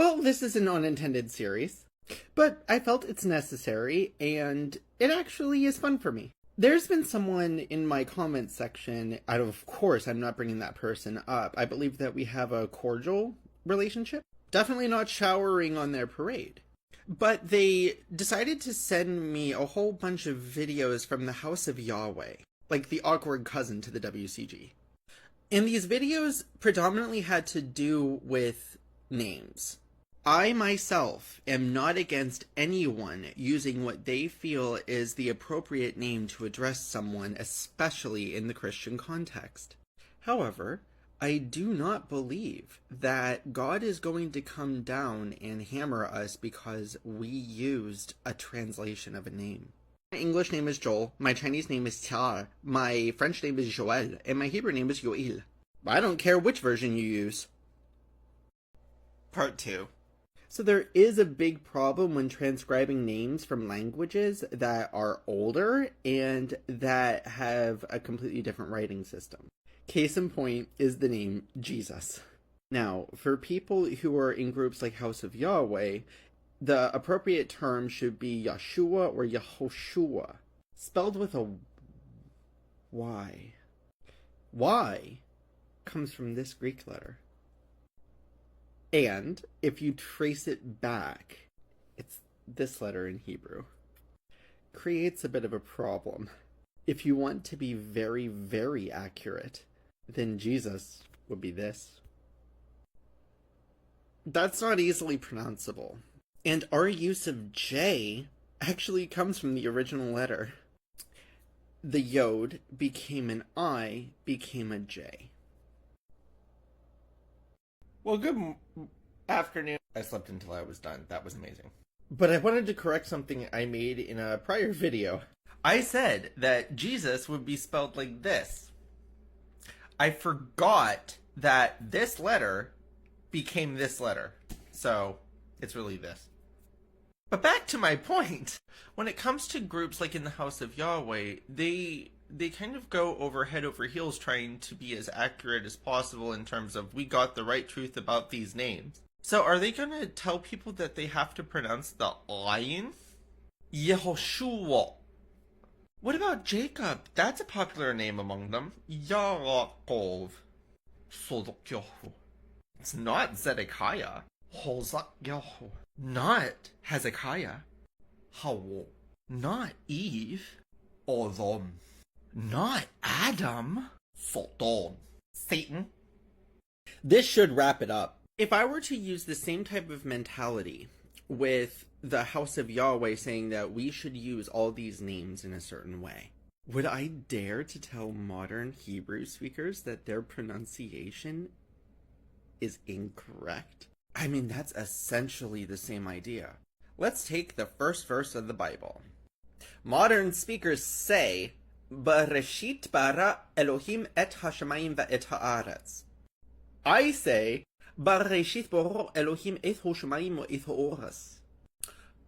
Well, this is an unintended series, but I felt it's necessary, and it actually is fun for me. There's been someone in my comments section, of course I'm not bringing that person up, I believe that we have a cordial relationship. Definitely not showering on their parade. But they decided to send me a whole bunch of videos from the House of Yahweh, like the awkward cousin to the WCG. And these videos predominantly had to do with names. I myself am not against anyone using what they feel is the appropriate name to address someone, especially in the Christian context. However, I do not believe that God is going to come down and hammer us because we used a translation of a name. My English name is Joel, my Chinese name is Tiar, my French name is Joël, and my Hebrew name is Yoel. I don't care which version you use. Part 2. So there is a big problem when transcribing names from languages that are older and that have a completely different writing system. Case in point is the name Jesus. Now, for people who are in groups like House of Yahweh, the appropriate term should be Yeshua or Yehoshua, spelled with a Y. Y comes from this Greek letter. And if you trace it back, it's this letter in Hebrew. Creates a bit of a problem. If you want to be very, very accurate, then Jesus would be this. That's not easily pronounceable. And our use of J actually comes from the original letter. The Yod became an I, became a J. Well, good afternoon. I slept until I was done. That was amazing. But I wanted to correct something I made in a prior video. I said that Jesus would be spelled like this. I forgot that this letter became this letter. So, it's really this. But back to my point. When it comes to groups like in the House of Yahweh, they kind of go over head over heels trying to be as accurate as possible in terms of we got the right truth about these names. So are they going to tell people that they have to pronounce the ayin? Yehoshua. What about Jacob? That's a popular name among them. Yaakov. It's not Zedekiah. Hosakyahu. Not Hezekiah. Hawo. Not Eve. Odom. Not Adam. Satan. This should wrap it up. If I were to use the same type of mentality with the House of Yahweh saying that we should use all these names in a certain way, would I dare to tell modern Hebrew speakers that their pronunciation is incorrect? I mean, that's essentially the same idea. Let's take the first verse of the Bible. Modern speakers say, Bereshit bara Elohim et hashamayim va'et ha'aretz. I say, Bereshit bara Elohim et hashamayim va'et ha'oretz.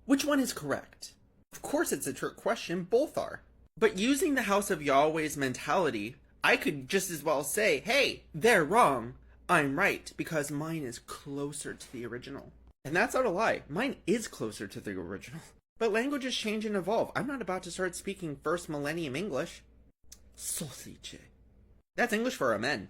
Which one is correct? Of course it's a trick question, both are. But using the House of Yahweh's mentality, I could just as well say, hey, they're wrong, I'm right, because mine is closer to the original. And that's not a lie, mine is closer to the original. But languages change and evolve. I'm not about to start speaking first millennium English. Sausage. That's English for amen.